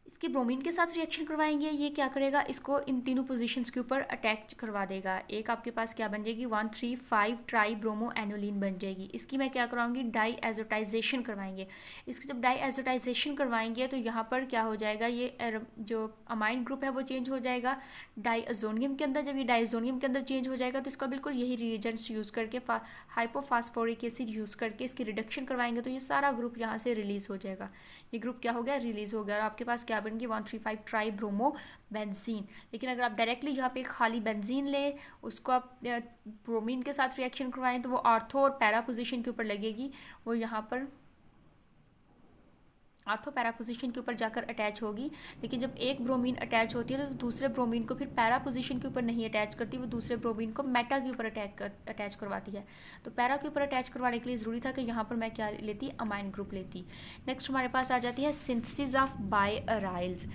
इसके ब्रोमीन के साथ रिएक्शन करवाएंगे, ये क्या करेगा, इसको इन तीनों पोजीशंस के ऊपर अटैच करवा देगा। एक आपके पास क्या बन जाएगी, 1,3,5 ट्राई ब्रोमो एनोलिन बन जाएगी। इसकी मैं क्या कराऊंगी, डाईएजोटाइजेशन करवाएंगे। इसकी जब डाईएजोटाइजेशन करवाएंगे तो यहाँ पर क्या हो जाएगा, ये जो अमाइन ग्रुप है वो चेंज हो जाएगा डाईअजोनियम के अंदर। जब ये डाईअजोनियम के अंदर चेंज हो जाएगा तो इसका बिल्कुल यही रिएजेंट्स यूज़ करके हाइपोफास्फोरिक एसिड यूज़ करके इसकी रिडक्शन करवाएंगे तो ये सारा ग्रुप यहाँ से रिलीज हो जाएगा। ये ग्रुप क्या हो गया, रिलीज हो गया और आपके पास क्या बन गई, 1,3,5 ट्राई ब्रोमो बेंजीन। लेकिन अगर आप डायरेक्टली यहाँ पे खाली बेंजीन ले, उसको आप ब्रोमीन के साथ रिएक्शन करवाएं तो वो आर्थो और पैरा पोजीशन के ऊपर लगेगी, वो यहाँ पर आर्थो पैरा पोजीशन के ऊपर जाकर अटैच होगी। लेकिन जब एक ब्रोमीन अटैच होती है तो दूसरे ब्रोमीन को फिर पैरा पोजीशन के ऊपर नहीं अटैच करती, वो दूसरे ब्रोमीन को मेटा के ऊपर अटैच करवाती है। तो पैरा के ऊपर अटैच करवाने के लिए ज़रूरी था कि यहाँ पर मैं क्या लेती, अमाइन ग्रुप लेती। नेक्स्ट हमारे पास आ जाती है सिंथेसिस ऑफ बायएराइल्स।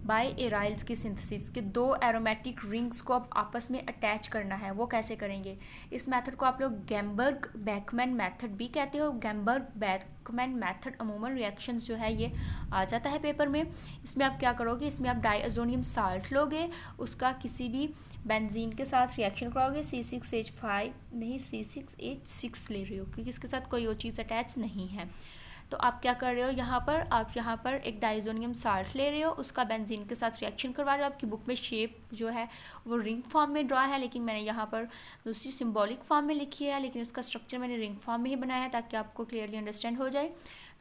बायएराइल्स की सिंथेसिस के दो एरोमेटिक रिंग्स को अब आपस में अटैच करना है, वो कैसे करेंगे। इस मेथड को आप लोग गैम्बर्ग बैकमैन मेथड भी कहते हो। गैम्बर्ग बैकमैन मेथड अमूमन रिएक्शंस जो है ये आ जाता है पेपर में। इसमें आप क्या करोगे, इसमें आप डाइअजोनियम साल्ट लोगे, उसका किसी भी बेंजीन के साथ रिएक्शन कराओगे, C6H5 नहीं C6H6 ले रही हो क्योंकि इसके साथ कोई और चीज़ अटैच नहीं है। तो आप क्या कर रहे हो, यहाँ पर आप यहाँ पर एक डाइजोनियम साल्ट ले रहे हो, उसका बेंजीन के साथ रिएक्शन करवा रहे हो। आपकी बुक में शेप जो है वो रिंग फॉर्म में ड्रा है, लेकिन मैंने यहाँ पर दूसरी सिंबॉलिक फॉर्म में लिखी है, लेकिन उसका स्ट्रक्चर मैंने रिंग फॉर्म में ही बनाया है ताकि आपको क्लियरली अंडरस्टैंड हो जाए।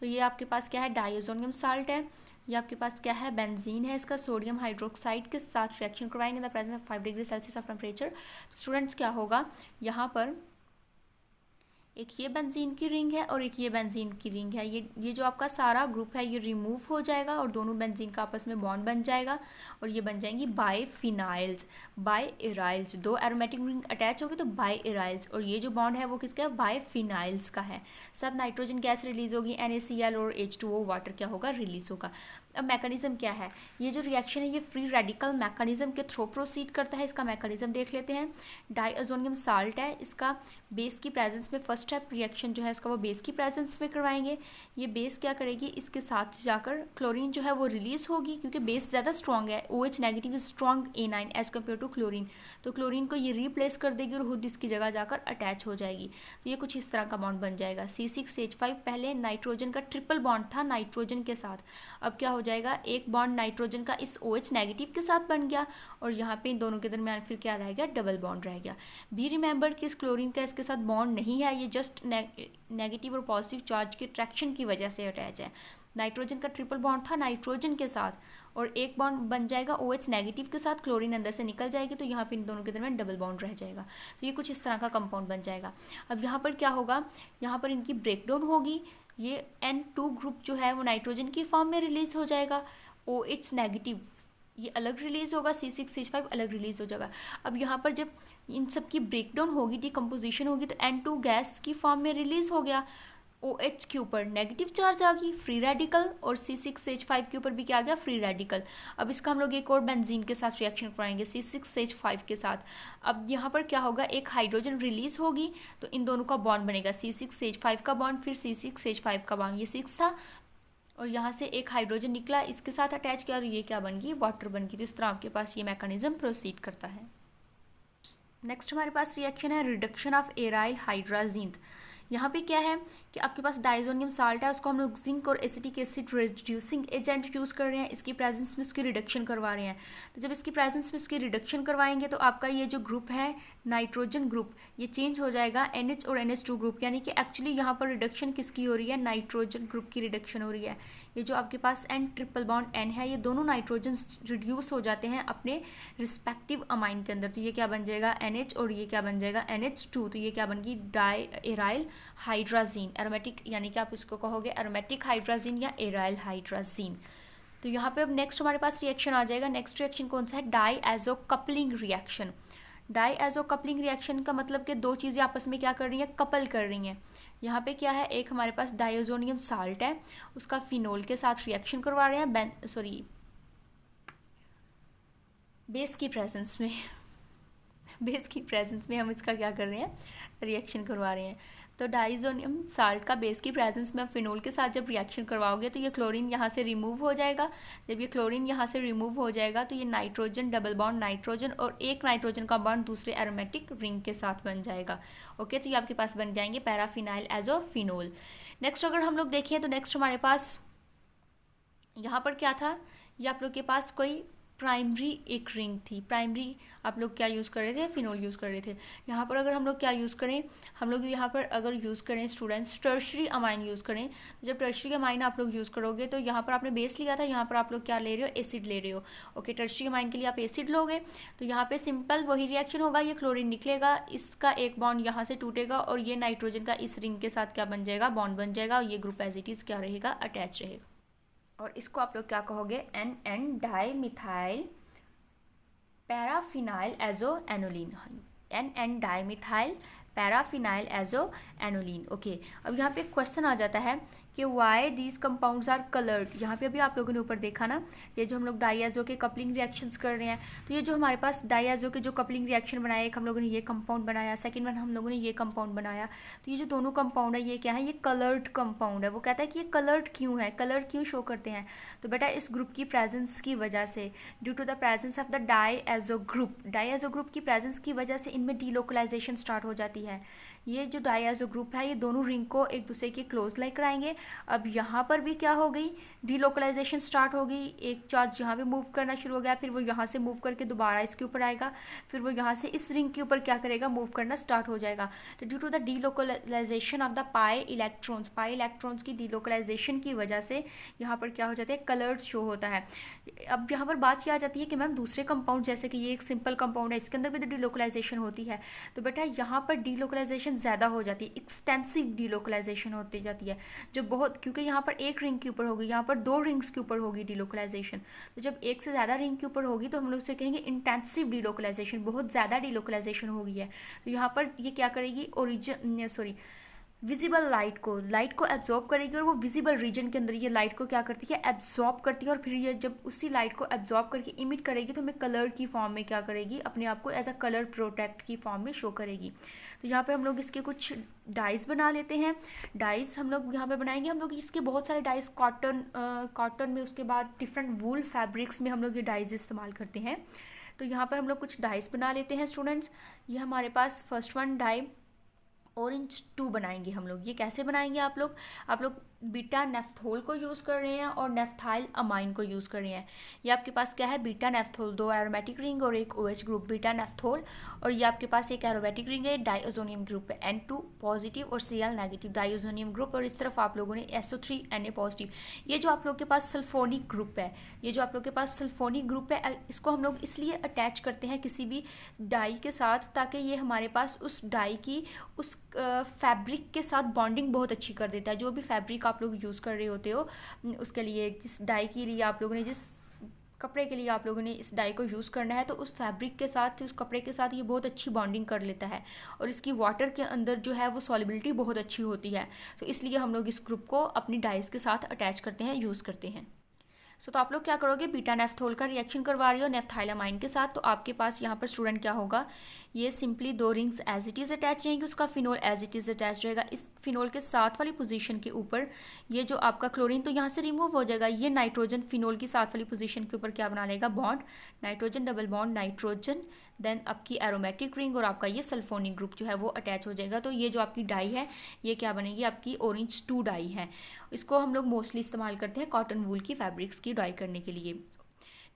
तो ये आपके पास क्या है, डाइजोनियम साल्ट है, ये आपके पास क्या है, बेंजीन है, इसका सोडियम हाइड्रोक्साइड के साथ रिएक्शन करवाएंगे the presence of 5 degree Celsius of temperature. तो स्टूडेंट्स क्या होगा, यहाँ पर एक ये बेंजीन की रिंग है और एक ये बेंजीन की रिंग है। ये जो आपका सारा ग्रुप है ये रिमूव हो जाएगा और दोनों बेंजीन का आपस में बॉन्ड बन जाएगा और ये बन जाएंगी बाइफिनाइल्स, बाइएराइल्स। दो एरोमेटिक रिंग अटैच होगी तो बाइएराइल्स, और ये जो बॉन्ड है वो किसका है, बाइफिनाइल्स का है। सब नाइट्रोजन गैस रिलीज होगी, NaCl और H2O वाटर क्या होगा, रिलीज होगा। अब मैकेनिज्म क्या है, ये जो रिएक्शन है ये फ्री रेडिकल मैकेनिज्म के थ्रू प्रोसीड करता है। इसका मैकेनिज्म देख लेते हैं। डाईअजोनियम साल्ट है, इसका बेस की प्रेजेंस में फर्स्ट स्टेप रिएक्शन जो है इसका वो बेस की प्रेजेंस में करवाएंगे। ये बेस क्या करेगी, इसके साथ जाकर क्लोरीन जो है वो रिलीज होगी, क्योंकि बेस ज़्यादा स्ट्रॉन्ग है, OH negative is strong A9 as compare to chlorine, तो क्लोरीन को ये रिप्लेस कर देगी और खुद इसकी जगह जाकर अटैच हो जाएगी। तो ये कुछ इस तरह का बॉन्ड बन जाएगा। C6H5 पहले नाइट्रोजन का ट्रिपल बॉन्ड था नाइट्रोजन के साथ, अब क्या हो जाएगा, एक बॉन्ड नाइट्रोजन का इस OH नेगेटिव के साथ बन गया और यहाँ पे इन दोनों के दरमियान फिर क्या रह गया, डबल बॉन्ड रह गया। बी रिमेंबर कि इस क्लोरीन का इसके साथ बॉन्ड नहीं है, ये जस्ट नेगेटिव और पॉजिटिव चार्ज के ट्रैक्शन की वजह से अटैच है। नाइट्रोजन का ट्रिपल बॉन्ड था नाइट्रोजन के साथ और एक बॉन्ड बन जाएगा OH नेगेटिव के साथ, क्लोरीन अंदर से निकल जाएगी तो यहाँ पे इन दोनों के दरमियान डबल बॉन्ड रह जाएगा। तो ये कुछ इस तरह का कंपाउंड बन जाएगा। अब यहाँ पर क्या होगा, यहाँ पर इनकी ब्रेकडाउन होगी, ये N2 ग्रुप जो है वो नाइट्रोजन की फॉर्म में रिलीज हो जाएगा, OH नेगेटिव ये अलग रिलीज होगा, C6H5 अलग रिलीज हो जाएगा। अब यहाँ पर जब इन सब की ब्रेकडाउन होगी, डिकम्पोजिशन होगी, तो N2 गैस की फॉर्म में रिलीज हो गया, OH के ऊपर नेगेटिव चार्ज आ गई फ्री रेडिकल और C6H5 के ऊपर भी क्या आ गया, फ्री रेडिकल। अब इसका हम लोग एक और बेंजीन के साथ रिएक्शन कराएंगे C6H5 के साथ। अब यहाँ पर क्या होगा, एक हाइड्रोजन रिलीज होगी तो इन दोनों का बॉन्ड बनेगा, C6H5 का बॉन्ड फिर C6H5 का बॉन्ड, ये 6 था और यहाँ से एक हाइड्रोजन निकला इसके साथ अटैच किया और ये क्या बन गई, वाटर बन गई। तो इस तरह आपके पास ये मैकेनिज्म प्रोसीड करता है। नेक्स्ट हमारे पास रिएक्शन है रिडक्शन ऑफ एराइल हाइड्राजीन। यहाँ पे क्या है कि आपके पास डाइजोनियम साल्ट है, उसको हम लोग जिंक और acetic acid reducing agent use कर रहे हैं, इसकी प्रेजेंस में इसकी रिडक्शन करवा रहे हैं। तो जब इसकी प्रेजेंस में इसकी रिडक्शन करवाएंगे तो आपका ये जो ग्रुप है नाइट्रोजन ग्रुप ये चेंज हो जाएगा NH और NH2 ग्रुप, यानी कि एक्चुअली यहाँ पर रिडक्शन किसकी हो रही है, नाइट्रोजन ग्रुप की रिडक्शन हो रही है। ये जो आपके पास N ट्रिपल बॉन्ड N है, ये दोनों नाइट्रोजन रिड्यूस हो जाते हैं अपने रिस्पेक्टिव अमाइन के अंदर, तो ये क्या बन जाएगा NH और ये क्या बन जाएगा NH2, तो ये क्या बन गई डाई एराइल हाइड्राजीन, एरोमेटिक यानी कि आप इसको कहोगे एरोमेटिक हाइड्राजीन या एराइल हाइड्राजीन। तो यहाँ पे अब नेक्स्ट हमारे पास रिएक्शन आ जाएगा। नेक्स्ट रिएक्शन कौन सा है, diazo coupling reaction. Diazo coupling reaction का मतलब कि दो चीज़ें आपस में क्या कर रही हैं, कपल कर रही हैं। यहाँ पे क्या है, एक हमारे पास डाइओजोनियम साल्ट है, उसका फिनोल के साथ रिएक्शन करवा रहे हैं बेस की प्रेजेंस में बेस की प्रेजेंस में हम इसका क्या कर रहे हैं, रिएक्शन करवा रहे हैं। तो डाइजोनियम साल्ट का बेस की प्रेजेंस में फिनोल के साथ जब रिएक्शन करवाओगे तो ये क्लोरीन यहाँ से रिमूव हो जाएगा। जब ये क्लोरीन यहाँ से रिमूव हो जाएगा तो ये नाइट्रोजन डबल बॉन्ड नाइट्रोजन और एक नाइट्रोजन का बॉन्ड दूसरे एरोमेटिक रिंग के साथ बन जाएगा। ओके, तो ये आपके पास बन जाएंगे पैराफिनाइल एजो फिनोल। नेक्स्ट अगर हम लोग देखें तो नेक्स्ट हमारे पास यहाँ पर क्या था, ये आप लोग के पास कोई प्राइमरी एक रिंग थी। प्राइमरी आप लोग क्या यूज़ कर रहे थे, फिनोल यूज़ कर रहे थे। यहाँ पर अगर हम लोग क्या यूज़ करें, हम लोग यहाँ पर अगर यूज़ करें स्टूडेंट्स टर्शरी अमाइन यूज़ करें। जब टर्शरी अमाइन आप लोग यूज़ करोगे तो यहाँ पर आपने बेस लिया था, यहाँ पर आप लोग क्या ले रहे हो, एसिड ले रहे हो। ओके, टर्शरी अमाइन के लिए आप एसिड लोगे तो यहाँ पे सिंपल वही रिएक्शन होगा, ये क्लोरीन निकलेगा, इसका एक बॉन्ड यहाँ से टूटेगा और ये नाइट्रोजन का इस रिंग के साथ क्या बन जाएगा, बॉन्ड बन जाएगा और ये ग्रुप एज इट इज़ क्या रहेगा, अटैच रहेगा। और इसको आप लोग क्या कहोगे, NN dimethyl paraphenyl azo aniline, NN dimethyl paraphenyl azo aniline. Okay, अब यहाँ पे एक क्वेश्चन आ जाता है कि why these compounds are coloured. यहाँ पे अभी आप लोगों ने ऊपर देखा ना, ये जो हम लोग डाइएजो के कपलिंग रिएक्शंस कर रहे हैं, तो ये जो हमारे पास डाइएजो के जो कपलिंग रिएक्शन बनाया, एक हम लोगों ने ये कंपाउंड बनाया, सेकंड वन हम लोगों ने ये कंपाउंड बनाया, तो ये जो दोनों कंपाउंड है ये क्या है, ये कलर्ड कंपाउंड है। वो कहता है कि ये कलर्ड क्यों है, कलर क्यों शो करते हैं, तो बेटा इस ग्रुप की प्रेजेंस की वजह से, due to the presence of the diazo group, diazo group की प्रेजेंस की वजह से इनमें डीलोकलाइजेशन स्टार्ट हो जाती है। ये जो डाइएजो ग्रुप है ये दोनों रिंग को एक दूसरे के क्लोज लाइक कराएंगे अब यहाँ पर भी क्या हो गई, डीलोकलाइजेशन स्टार्ट हो गई। एक चार्ज यहाँ पे मूव करना शुरू हो गया, फिर वो यहाँ से मूव करके दोबारा इसके ऊपर आएगा, फिर वो यहाँ से इस रिंग के ऊपर क्या करेगा, मूव करना स्टार्ट हो जाएगा। तो due to the delocalisation of the pi electrons की डीलोकलाइजेशन की वजह से यहाँ पर क्या हो जाता है, कलर्स शो होता है। अब यहाँ पर बात क्या आ जाती है कि मैम दूसरे कंपाउंड जैसे कि ये एक सिंपल कंपाउंड है, इसके अंदर भी तो डीलोकलाइजेशन होती है, तो बेटा यहाँ पर डीलोकलाइजेशन ज़्यादा हो जाती है, एक्सटेंसिव डीलोकलाइजेशन होती जाती है, जो बहुत, क्योंकि यहाँ पर एक रिंग के ऊपर होगी, यहाँ पर 2 रिंग्स के ऊपर होगी डीलोकलाइजेशन। तो जब एक से ज़्यादा रिंग के ऊपर होगी तो हम लोग उसे कहेंगे इंटेंसिव डीलोकलाइजेशन, बहुत ज़्यादा डीलोकलाइजेशन हो गई है। तो यहाँ पर ये क्या करेगी, विजिबल लाइट को एब्जॉर्ब करेगी, और वो विजिबल रीजन के अंदर ये लाइट को क्या करती है, एब्जॉर्ब करती है, और फिर ये जब उसी लाइट को एब्जॉर्ब करके इमिट करेगी तो हमें कलर की फॉर्म में क्या करेगी, अपने आप को एज अ कलर प्रोटेक्ट की फॉर्म में शो करेगी। तो यहाँ पे हम लोग इसके कुछ डाइस बना लेते हैं। डाइस हम लोग यहाँ पे बनाएंगे, हम लोग इसके बहुत सारे डाइस कॉटन में, उसके बाद डिफरेंट वूल फैब्रिक्स में हम लोग ये डाइस इस्तेमाल करते हैं। तो यहाँ पर हम लोग कुछ डाइस बना लेते हैं स्टूडेंट्स। ये हमारे पास फर्स्ट वन डाई ऑरेंज 2 बनाएंगे हम लोग। ये कैसे बनाएंगे आप लोग बीटा नेफ्थोल को यूज़ कर रहे हैं और नेफ्थाइल अमाइन को यूज़ कर रहे हैं। ये आपके पास क्या है, बीटा नेफ्थोल, 2 एरोमेटिक रिंग और एक OH ग्रुप बीटा नेफ्थोल, और ये आपके पास एक एरोमेटिक रिंग है, डाइओजोनियम ग्रुप है, N2 पॉजिटिव और Cl नेगेटिव डाइओजोनियम ग्रुप, और इस तरफ आप लोगों ने SO3 Na पॉजिटिव। ये जो आप लोग के पास सल्फोनिक ग्रुप है, इसको हम लोग इसलिए अटैच करते हैं किसी भी डाई के साथ ताकि ये हमारे पास उस डाई की उस फैब्रिक के साथ बॉन्डिंग बहुत अच्छी कर देता है। जो भी फैब्रिक आप लोग यूज़ कर रहे होते हो उसके लिए, जिस डाई के लिए आप लोगों ने, जिस कपड़े के लिए आप लोगों ने इस डाई को यूज़ करना है, तो उस फैब्रिक के साथ, उस कपड़े के साथ ये बहुत अच्छी बॉन्डिंग कर लेता है, और इसकी वाटर के अंदर जो है वो सॉलिबिलिटी बहुत अच्छी होती है। तो इसलिए हम लोग इस ग्रुप को अपनी डाइस के साथ अटैच करते हैं, यूज़ करते हैं। तो आप लोग क्या करोगे, बीटा नेफ्थोल का रिएक्शन करवा रही हो नेफ्थाइलामाइन के साथ, तो आपके पास यहाँ पर स्टूडेंट क्या होगा, ये simply 2 rings as it is attach रहेंगी, उसका phenol as it is attach रहेगा। इस फिनोल के साथ वाली पोजीशन के ऊपर ये जो आपका क्लोरीन तो यहाँ से रिमूव हो जाएगा, ये नाइट्रोजन फिनोल की साथ वाली पोजीशन के ऊपर क्या बना लेगा, bond, nitrogen double bond nitrogen, then आपकी एरोमेटिक रिंग और आपका ये सल्फोनिक ग्रुप जो है वो अटैच हो जाएगा। तो ये जो आपकी डाई है ये क्या बनेगी, आपकी ऑरेंज 2 डाई है। इसको हम लोग मोस्टली इस्तेमाल करते हैं कॉटन वूल की फैब्रिक्स की डाई करने के लिए।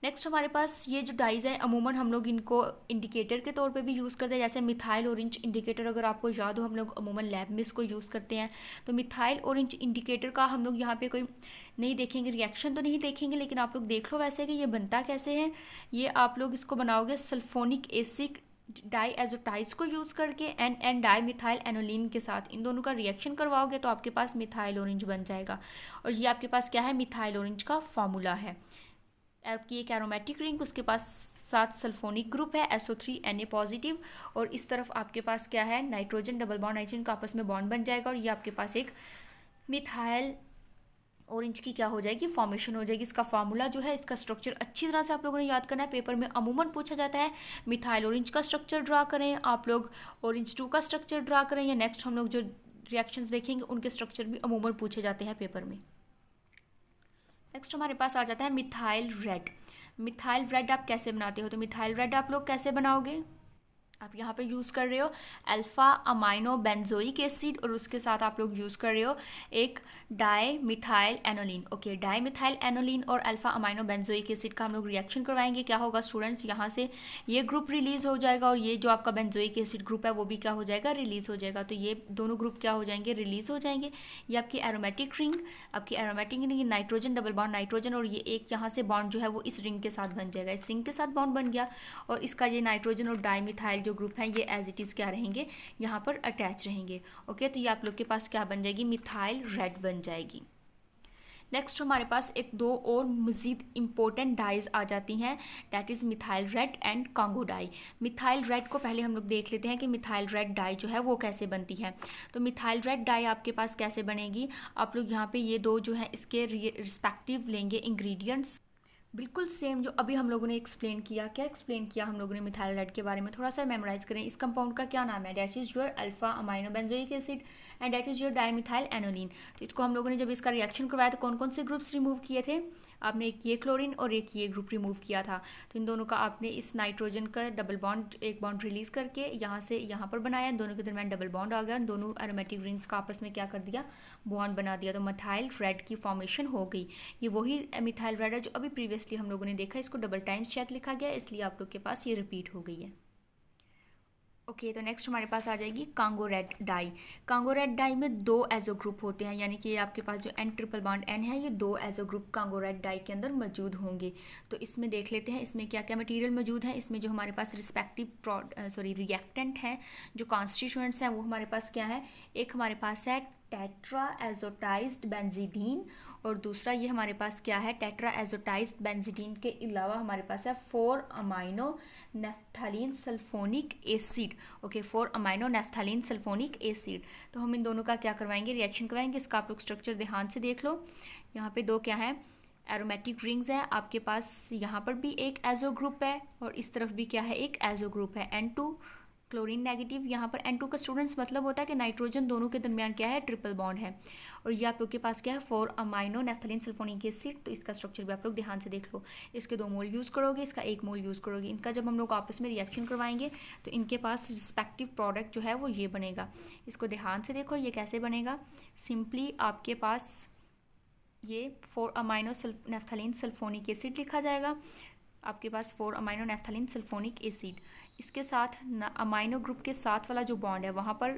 नेक्स्ट हमारे पास ये जो डाइज है, अमूमन हम लोग इनको इंडिकेटर के तौर पे भी यूज़ करते हैं, जैसे मिथाइल ऑरेंज इंडिकेटर, अगर आपको याद हो हम लोग अमूमन लैब में इसको यूज़ करते हैं। तो मिथाइल ऑरेंज इंडिकेटर का हम लोग यहाँ पे कोई नहीं देखेंगे, रिएक्शन तो नहीं देखेंगे, लेकिन आप लोग देख लो वैसे कि ये बनता कैसे है। ये आप लोग इसको बनाओगे सल्फोनिक एसिड डाई एजोटाइज को यूज़ करके एन डाई मिथाइल एनोलिन के साथ, इन दोनों का रिएक्शन करवाओगे तो आपके पास मिथाइल ऑरेंज बन जाएगा। और ये आपके पास क्या है, मिथाइल ऑरेंज का फॉर्मूला है। आपकी एक एरोमेटिक रिंग, उसके पास 7 सल्फोनिक ग्रुप है, SO3 Na पॉजिटिव, और इस तरफ आपके पास क्या है, नाइट्रोजन डबल बॉन्ड नाइट्रोजन का आपस में बॉन्ड बन जाएगा, और ये आपके पास एक मिथाइल ऑरेंज की क्या हो जाएगी, फॉर्मेशन हो जाएगी। इसका फार्मूला जो है, इसका स्ट्रक्चर अच्छी तरह से आप लोगों ने याद करना है, पेपर में अमूमन पूछा जाता है। मिथाइल ऑरेंज का स्ट्रक्चर ड्रा करें आप लोग, ऑरेंज 2 का स्ट्रक्चर ड्रा करें, या नेक्स्ट हम लोग जो रिएक्शंस देखेंगे उनके स्ट्रक्चर भी अमूमन पूछे जाते हैं पेपर में। नेक्स्ट हमारे पास आ जाता है मिथाइल रेड। मिथाइल रेड आप कैसे बनाते हो, तो मिथाइल रेड आप लोग कैसे बनाओगे, आप यहाँ पे यूज़ कर रहे हो अल्फ़ा अमाइनो बेंजोइक एसिड, और उसके साथ आप लोग यूज़ कर रहे हो एक di methyl aniline. Okay, di methyl aniline और अल्फ़ा अमाइनो बेंजोइक एसिड का हम लोग रिएक्शन करवाएंगे। क्या होगा स्टूडेंट्स, यहाँ से ये ग्रुप रिलीज़ हो जाएगा, और ये जो आपका बेंजोइक एसिड ग्रुप है वो भी क्या हो जाएगा, रिलीज़ हो जाएगा। तो ये दोनों ग्रुप क्या हो जाएंगे, रिलीज़ हो जाएंगे। ये आपकी aromatic ring, nitrogen double bond nitrogen, और ये एक यहाँ से बॉन्ड जो है वो इस रिंग के साथ बन जाएगा, इस रिंग के साथ बॉन्ड बन गया, और इसका ये नाइट्रोजन और डाई मिथाइल जो ग्रुप है ये एज इट इज़ क्या रहेंगे, यहाँ पर अटैच रहेंगे। ओके, तो ये आप लोग के पास क्या बन जाएगी, मिथाइल रेड बन जाएगी। नेक्स्ट हमारे पास एक 2 और मज़ीद इम्पोर्टेंट डाइज आ जाती हैं, that is methyl red and Congo dye. Methyl red को पहले हम लोग देख लेते हैं कि मिथाइल रेड डाई जो है वो कैसे बनती है। तो मिथाइल रेड डाई आपके पास कैसे बनेगी, आप लोग यहाँ पे ये 2 जो है इसके रिस्पेक्टिव लेंगे इंग्रेडिएंट्स, बिल्कुल सेम जो अभी हम लोगों ने एक्सप्लेन किया। क्या एक्सप्लेन किया हम लोगों ने मिथाइल रेड के बारे में, थोड़ा सा मेमोराइज करें। इस कंपाउंड का क्या नाम है, that is your alpha amino benzoic acid and that is your di methyl aniline. तो इसको हम लोगों ने जब इसका रिएक्शन करवाया तो कौन कौन से ग्रुप्स रिमूव किए थे, आपने एक ये क्लोरीन और एक ये ग्रुप रिमूव किया था, तो इन दोनों का आपने इस नाइट्रोजन का डबल बॉन्ड, एक बॉन्ड रिलीज़ करके यहाँ से यहाँ पर बनाया, दोनों के दरमियान डबल बॉन्ड आ गया, दोनों एरोमेटिक रिंग्स का आपस में क्या कर दिया, बॉन्ड बना दिया, तो मिथाइल रेड की फॉर्मेशन हो गई। ये वही मिथाइल रेड है जो अभी प्रीवियसली हम लोगों ने देखा, इसको डबल टाइम्स शायद लिखा गया, इसलिए आप लोग के पास ये रिपीट हो गई है। ओके तो नेक्स्ट हमारे पास आ जाएगी Congo red dye. Congo red dye में 2 एजो ग्रुप होते हैं, यानी कि आपके पास जो N ट्रिपल बॉन्ड N है, ये 2 azo group Congo red dye के अंदर मौजूद होंगे। तो इसमें देख लेते हैं इसमें क्या क्या मटेरियल मौजूद है। इसमें जो हमारे पास रिस्पेक्टिव रिएक्टेंट हैं, जो कॉन्स्टिट्यूएंट्स हैं, वो हमारे पास क्या है, एक हमारे पास है टेट्रा एजोटाइज्ड बेंजीडीन, और दूसरा ये हमारे पास क्या है, टेट्रा एजोटाइज्ड बेंजीडीन के अलावा हमारे पास है 4 amino naphthalene sulphonic acid. Okay 4 amino naphthalene sulphonic acid. तो हम इन दोनों का क्या करवाएंगे, रिएक्शन करवाएंगे। इसका आप लोग स्ट्रक्चर ध्यान से देख लो। यहाँ पे 2 क्या है, एरोमेटिक रिंग्स है आपके पास, यहाँ पर भी एक एजो ग्रुप है और इस तरफ भी क्या है, एक एजो ग्रुप है N2 क्लोरीन नेगेटिव। यहाँ पर N2 का स्टूडेंट्स मतलब होता है कि नाइट्रोजन दोनों के दरमियान क्या है, ट्रिपल बॉन्ड है। और ये आप लोग के पास क्या है, 4 अमाइनो नेफ्थलीन सल्फोनिक एसिड। तो इसका स्ट्रक्चर भी आप लोग ध्यान से देख लो। इसके 2 मोल यूज़ करोगे, इसका 1 मोल यूज़ करोगे। इनका जब हम लोग आपस में रिएक्शन करवाएंगे तो इनके पास रिस्पेक्टिव प्रोडक्ट जो है वो ये बनेगा। इसको ध्यान से देखो, ये कैसे बनेगा। सिंपली आपके पास ये 4 अमाइनो नेफ्थलीन सल्फोनिक एसिड लिखा जाएगा, आपके पास 4 अमाइनो नेफ्थलीन सल्फोनिक एसिड। इसके साथ अमाइनो ग्रुप के साथ वाला जो बॉन्ड है वहाँ पर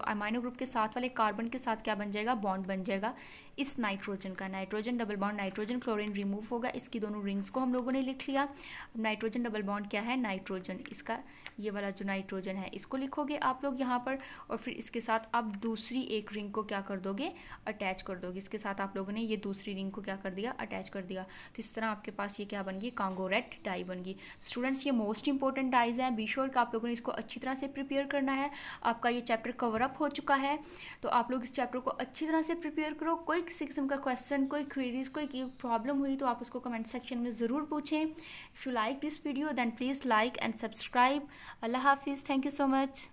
अमाइनो ग्रुप के साथ वाले कार्बन के साथ क्या बन जाएगा, बॉन्ड बन जाएगा इस नाइट्रोजन का। Nitrogen double bond nitrogen, chlorine remove होगा, इसकी दोनों रिंग्स को हम लोगों ने लिख लिया। अब नाइट्रोजन डबल बॉन्ड क्या है, नाइट्रोजन, इसका ये वाला जो नाइट्रोजन है इसको लिखोगे आप लोग यहाँ पर, और फिर इसके साथ आप दूसरी एक रिंग को क्या कर दोगे, अटैच कर दोगे। इसके साथ आप लोगों ने ये दूसरी रिंग को क्या कर दिया, अटैच कर दिया। तो इस तरह आपके पास ये क्या बन गई, कांगो रेड डाई बन गई। स्टूडेंट्स ये मोस्ट इंपॉर्टेंट डाइज हैं, बी श्योर कि आप लोगों ने इसको अच्छी तरह से प्रिपेयर करना है। आपका ये चैप्टर कवर अप हो चुका है, तो आप लोग इस चैप्टर को अच्छी तरह से प्रिपेयर करो। कोई किसी किस्म का क्वेश्चन, कोई क्वेरीज, कोई प्रॉब्लम हुई तो आप उसको कमेंट सेक्शन में ज़रूर पूछें। If you like this video then please like and subscribe. अल्लाह हाफिज़, थैंक यू सो मच।